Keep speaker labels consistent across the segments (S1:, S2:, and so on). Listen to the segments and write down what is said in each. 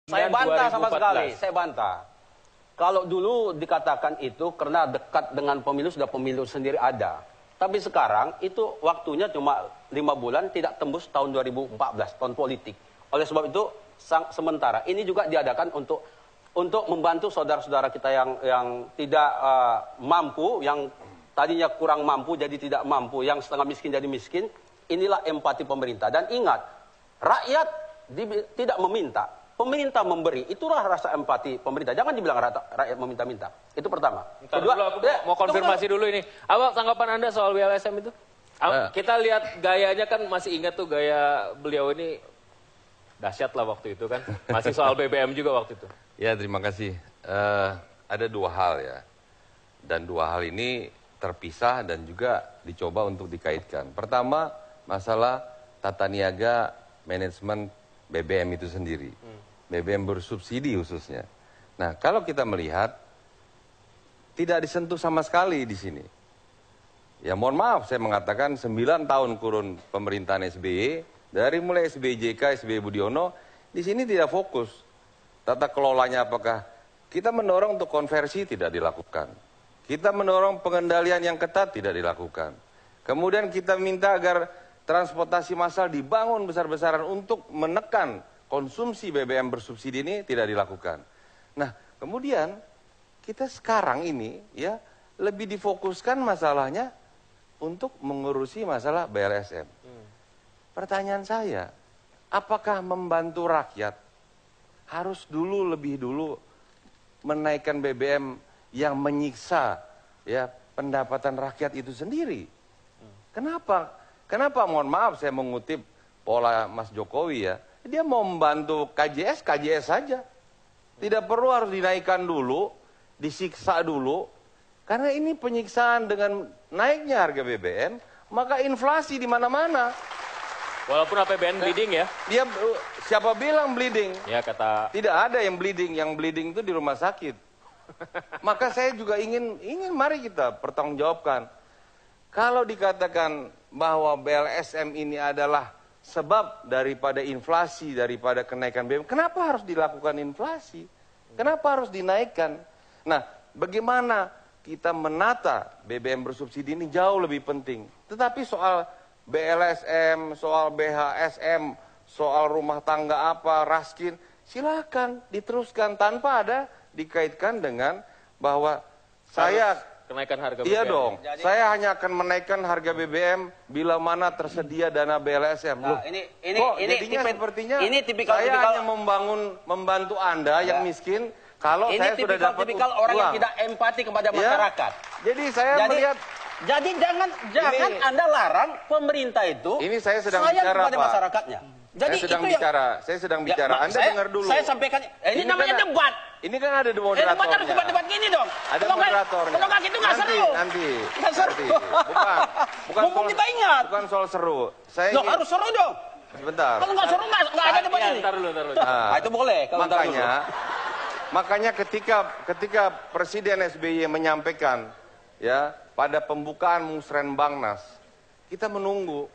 S1: Saya bantah
S2: 2014.
S1: sama sekali, saya bantah. Kalau dulu dikatakan itu karena dekat dengan pemilu, sudah pemilu sendiri ada. Tapi sekarang itu waktunya cuma 5 bulan, tidak tembus tahun 2014, tahun politik. Oleh sebab itu, sementara ini juga diadakan untuk membantu saudara-saudara kita yang tidak mampu, yang tadinya kurang mampu jadi tidak mampu, yang setengah miskin jadi miskin. Inilah empati pemerintah. Dan ingat, rakyat tidak meminta. Pemerintah memberi, itulah rasa empati pemerintah. Jangan dibilang rakyat meminta-minta. Itu pertama.
S2: Kedua, aku mau konfirmasi dulu ini. Apa tanggapan Anda soal BLSM itu? Kita lihat gayanya kan masih ingat tuh gaya beliau ini dahsyat lah waktu itu kan. Masih soal BBM juga waktu itu.
S3: Ya, terima kasih. Ada dua hal ya. Dan dua hal ini terpisah dan juga dicoba untuk dikaitkan. Pertama, masalah tata niaga manajemen BBM itu sendiri. BBM bersubsidi khususnya. Nah, kalau kita melihat tidak disentuh sama sekali di sini. Ya mohon maaf saya mengatakan 9 tahun kurun pemerintahan SBY, dari mulai SBY JK, SBY Budiono, di sini tidak fokus. Tata kelolanya apakah kita mendorong untuk konversi tidak dilakukan. Kita mendorong pengendalian yang ketat tidak dilakukan. Kemudian kita minta agar transportasi massal dibangun besar-besaran untuk menekan konsumsi BBM bersubsidi ini tidak dilakukan. Nah, kemudian kita sekarang ini ya lebih difokuskan masalahnya untuk mengurusi masalah BLSM. Pertanyaan saya, apakah membantu rakyat harus lebih dulu menaikkan BBM yang menyiksa ya pendapatan rakyat itu sendiri? Kenapa? Kenapa? Mohon maaf saya mengutip pola Mas Jokowi ya. Dia mau membantu KJS saja. Tidak perlu harus dinaikkan dulu, disiksa dulu. Karena ini penyiksaan dengan naiknya harga BBM, maka inflasi di mana-mana.
S2: Walaupun APBN bleeding ya.
S3: Dia siapa bilang bleeding?
S2: Ya kata.
S3: Tidak ada yang bleeding itu di rumah sakit. Maka saya juga ingin mari kita pertanggungjawabkan. Kalau dikatakan bahwa BLSM ini adalah sebab daripada inflasi, daripada kenaikan BBM, kenapa harus dilakukan inflasi? Kenapa harus dinaikkan? Nah, bagaimana kita menata BBM bersubsidi ini jauh lebih penting. Tetapi soal BLSM, soal BHSM, soal rumah tangga apa, raskin, silakan diteruskan tanpa ada dikaitkan dengan bahwa saya
S2: kenaikan harga BBM.
S3: Iya dong. Jadi, saya hanya akan menaikkan harga BBM bila mana tersedia dana BLSM. Loh, sepertinya saya hanya membantu Anda yang miskin kalau saya sudah dapat
S1: tipikal orang yang tidak empati kepada masyarakat.
S3: Jadi saya melihat
S1: jadi jangan Anda larang pemerintah itu
S3: ini saya sedang bicara kepada masyarakatnya. Jadi saya sedang bicara. Anda dengar dulu.
S1: Saya sampaikan ini namanya debat.
S3: Ini kan ada moderatornya.
S1: Debat gini dong.
S3: Ada moderatornya.
S1: Kalau nggak gitu nggak seru.
S3: Nanti.
S1: Bukan
S3: soal,
S1: kita ingat.
S3: Bukan soal seru.
S1: Saya harus seru dong.
S3: Sebentar.
S1: Kalau nggak seru nggak ada debat ini.
S2: Ntar dulu.
S1: Itu boleh.
S3: Makanya ketika Presiden SBY menyampaikan ya pada pembukaan Musrenbangnas, kita menunggu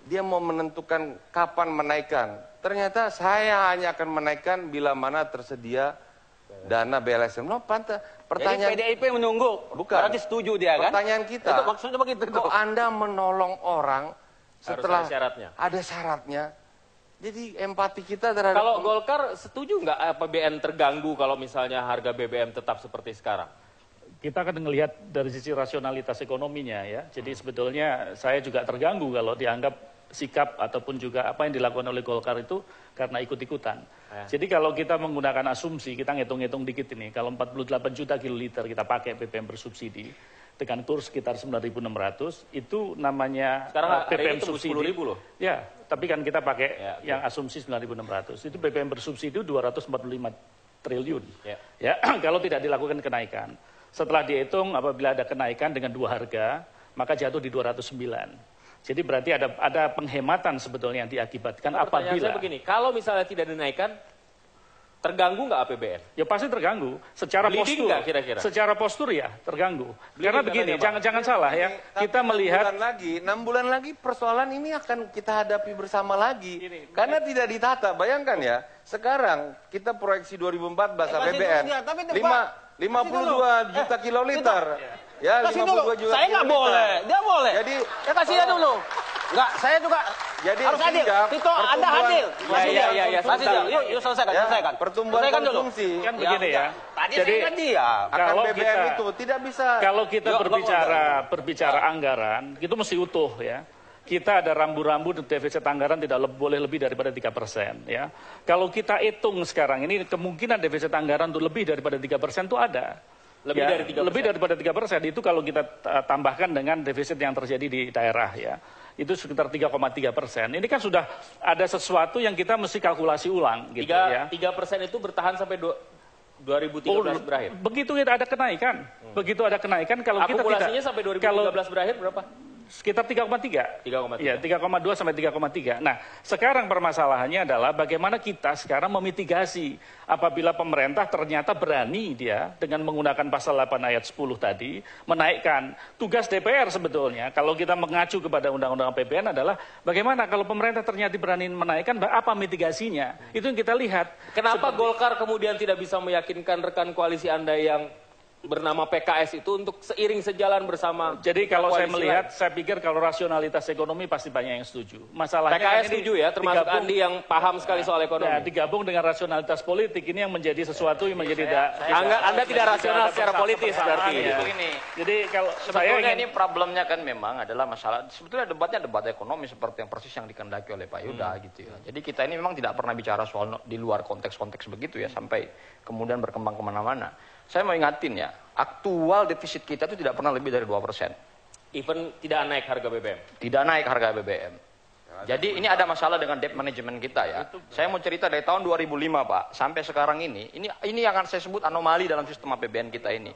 S3: dia mau menentukan kapan menaikkan. Ternyata saya hanya akan menaikkan bila mana tersedia dana BLSM. No, pertanyaan.
S1: Jadi PDIP menunggu. Bukan. Berarti setuju dia kan?
S3: Pertanyaan kita.
S1: Itu maksudnya begitu.
S3: Kok Anda menolong orang setelah
S2: ada
S3: syaratnya? Jadi empati kita terhadap.
S2: Kalau Golkar setuju nggak APBN terganggu kalau misalnya harga BBM tetap seperti sekarang?
S4: Kita akan melihat dari sisi rasionalitas ekonominya ya. Jadi sebetulnya saya juga terganggu kalau dianggap sikap ataupun juga apa yang dilakukan oleh Golkar itu karena ikut-ikutan. Jadi kalau kita menggunakan asumsi, kita ngitung-ngitung dikit ini, kalau 48 juta kiloliter kita pakai BBM bersubsidi, dengan kurs sekitar 9.600, itu namanya
S2: sekarang
S4: BBM subsidi.
S2: 10.000 loh.
S4: Ya, tapi kan kita pakai yang asumsi 9.600. Itu BBM bersubsidi 245 triliun. Ya, kalau tidak dilakukan kenaikan. Setelah dihitung apabila ada kenaikan dengan 2 harga, maka jatuh di 209. Jadi berarti ada penghematan sebetulnya yang diakibatkan apabila.
S2: Saya begini, kalau misalnya tidak dinaikkan, terganggu nggak APBN?
S4: Ya pasti terganggu. Secara
S2: Bleeding
S4: postur,
S2: nggak kira-kira?
S4: Secara postur ya terganggu.
S2: Bleeding
S4: karena begini, jangan salah ya. Kita melihat
S3: 6 bulan lagi persoalan ini akan kita hadapi bersama lagi. Karena tidak ditata. Bayangkan ya, Sekarang kita proyeksi 2014
S1: kasih
S3: APBN
S1: dulu dia, tapi Pak,
S3: 52 juta kiloliter. Ya,
S1: kasih dulu.
S3: 52 juta
S1: Saya nggak
S3: kiloliter.
S1: boleh, dia boleh.
S3: Jadi
S1: ya kasih dia dulu. Enggak, saya juga
S3: Jadi
S1: harus adil.
S3: sehingga
S1: Tito, Anda
S3: pertumbuhan-
S1: hadir. Kasih dia.
S2: Ya,
S1: Kasih dia. Yuk selesaikan,
S3: ya,
S1: selesaikan.
S3: pertumbuhan
S1: Selesaikan dulu.
S3: konsumsi
S4: Kan begini ya.
S1: Tadi
S4: Jadi
S1: saya kan dia.
S3: akan
S4: Kalau
S3: BBM
S4: kita-
S3: itu tidak bisa.
S4: Kalau kita
S1: Yuk,
S4: berbicara anggaran, itu mesti utuh ya. Kita ada rambu-rambu defisit anggaran tidak boleh lebih daripada 3%. Ya. Kalau kita hitung sekarang ini kemungkinan defisit anggaran untuk lebih daripada 3% itu ada.
S2: Lebih dari 3%.
S4: Lebih daripada 3%. Itu kalau kita tambahkan dengan defisit yang terjadi di daerah ya. Itu sekitar 3,3%. Ini kan sudah ada sesuatu yang kita mesti kalkulasi ulang gitu ya.
S2: 3% itu bertahan sampai 2013 berakhir.
S4: Begitu kita ada kenaikan. Begitu ada kenaikan kalau kita tidak
S2: Akumulasinya sampai 2013 berakhir berapa?
S4: sekitar 3,3.
S2: 3,3.
S4: Iya, 3,2 sampai 3,3. Nah, sekarang permasalahannya adalah bagaimana kita sekarang memitigasi apabila pemerintah ternyata berani dia dengan menggunakan pasal 8 ayat 10 tadi menaikkan. Tugas DPR sebetulnya kalau kita mengacu kepada undang-undang APBN adalah bagaimana kalau pemerintah ternyata berani menaikkan apa mitigasinya. Itu yang kita lihat.
S2: Kenapa Golkar kemudian tidak bisa meyakinkan rekan koalisi Anda yang bernama PKS itu untuk seiring sejalan bersama?
S4: Jadi kalau saya
S2: koalisi
S4: melihat,
S2: lain?
S4: saya pikir kalau rasionalitas ekonomi pasti banyak yang setuju. Masalahnya
S2: PKS
S4: kan ini
S2: setuju ya, termasuk
S4: digabung-
S2: Andi yang paham sekali soal ekonomi.
S4: Ya, digabung dengan rasionalitas politik ini yang menjadi sesuatu yang menjadi
S2: Anda tidak rasional
S4: ada
S2: secara politis berarti.
S4: ya.
S5: Begini,
S4: Jadi kalau saya
S5: sebetulnya
S4: ingin
S5: ini problemnya kan memang adalah masalah, sebetulnya debatnya debat ekonomi seperti yang persis yang dikendaki oleh Pak Yuda gitu ya. Jadi kita ini memang tidak pernah bicara soal di luar konteks-konteks begitu ya, sampai kemudian berkembang kemana-mana. Saya mau ingatin ya, aktual defisit kita itu tidak pernah lebih dari 2%.
S2: Even tidak naik harga BBM.
S5: Tidak naik harga BBM. Jadi ini ada masalah dengan debt management kita ya. Saya mau cerita dari tahun 2005 Pak, sampai sekarang ini yang akan saya sebut anomali dalam sistem APBN kita ini.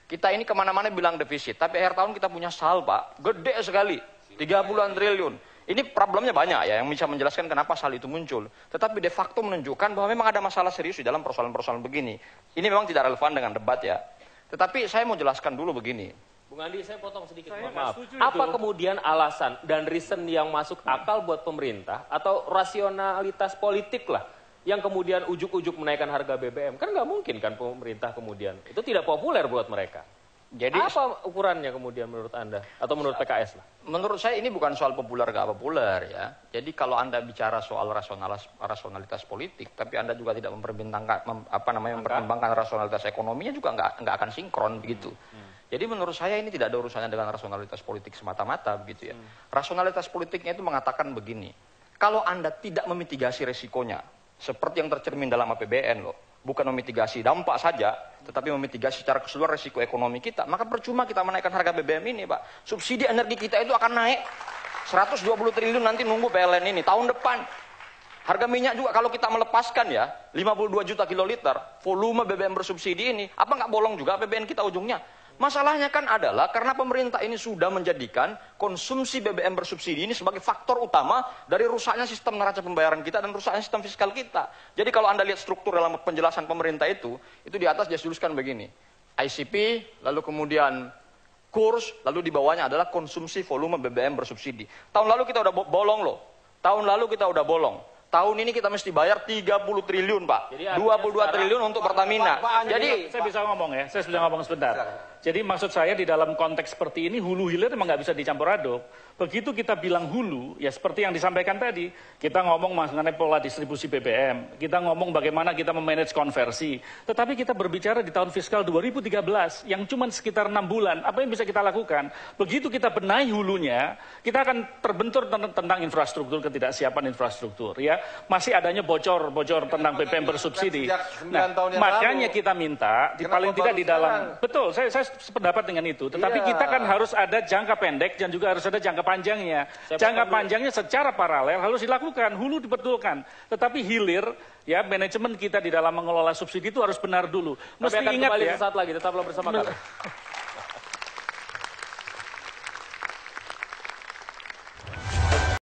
S5: Kita ini kemana-mana bilang defisit, tapi akhir tahun kita punya sal Pak, gede sekali, 30-an triliun. Ini problemnya banyak ya, yang bisa menjelaskan kenapa sal itu muncul. Tetapi de facto menunjukkan bahwa memang ada masalah serius di dalam persoalan-persoalan begini. Ini memang tidak relevan dengan debat ya. Tetapi saya mau jelaskan dulu begini.
S2: Bung Andi, saya potong sedikit,
S4: Saya
S2: maaf.
S4: nggak setuju
S2: Apa
S4: itu.
S2: kemudian alasan dan reason yang masuk akal buat pemerintah atau rasionalitas politik lah yang kemudian ujuk-ujuk menaikkan harga BBM? Kan nggak mungkin kan pemerintah kemudian. Itu tidak populer buat mereka.
S5: Jadi
S2: Apa ukurannya kemudian menurut Anda? Atau menurut PKS lah?
S5: menurut saya ini bukan soal populer gak populer ya. Jadi kalau Anda bicara soal rasionalitas politik, tapi Anda juga tidak mempertimbangkan rasionalitas ekonominya juga nggak akan sinkron begitu. Jadi menurut saya ini tidak ada urusannya dengan rasionalitas politik semata-mata begitu ya. Rasionalitas politiknya itu mengatakan begini, kalau Anda tidak memitigasi resikonya, seperti yang tercermin dalam APBN loh, bukan memitigasi dampak saja, tetapi memitigasi secara keseluruhan risiko ekonomi kita, maka percuma kita menaikkan harga BBM ini Pak. Subsidi energi kita itu akan naik 120 triliun nanti nunggu PLN ini tahun depan. Harga minyak juga kalau kita melepaskan ya 52 juta kiloliter volume BBM bersubsidi ini, apa nggak bolong juga APBN kita ujungnya? Masalahnya kan adalah karena pemerintah ini sudah menjadikan konsumsi BBM bersubsidi ini sebagai faktor utama dari rusaknya sistem neraca pembayaran kita dan rusaknya sistem fiskal kita. Jadi kalau Anda lihat struktur dalam penjelasan pemerintah itu di atas dia tuliskan begini. ICP, lalu kemudian kurs, lalu di bawahnya adalah konsumsi volume BBM bersubsidi. Tahun lalu kita udah bolong loh. Tahun lalu kita udah bolong. Tahun ini kita mesti bayar 30 triliun Pak.
S2: Jadi
S5: 22 triliun untuk Pertamina. Jadi
S4: saya bisa ngomong ya, saya sudah ngomong sebentar. Jadi maksud saya di dalam konteks seperti ini hulu hilir memang nggak bisa dicampur aduk. Begitu kita bilang hulu, ya seperti yang disampaikan tadi, kita ngomong mengenai pola distribusi BBM, kita ngomong bagaimana kita memanage konversi. Tetapi kita berbicara di tahun fiskal 2013 yang cuma sekitar 6 bulan, apa yang bisa kita lakukan? Begitu kita benahi hulunya, kita akan terbentur tentang infrastruktur, ketidaksiapan infrastruktur. Ya, masih adanya bocor tentang BBM bersubsidi. Nah, makanya kita minta, paling tidak di dalam, betul, saya sependapat dengan itu. Tetapi kita kan harus ada jangka pendek dan juga harus ada jangka panjangnya. Jangka panjangnya secara paralel harus dilakukan, hulu dibetulkan. Tetapi hilir, ya manajemen kita di dalam mengelola subsidi itu harus benar dulu.
S2: Kami
S4: Mesti
S2: akan
S4: ingat
S2: kembali
S4: ya.
S2: sesaat lagi, tetaplah bersama kami.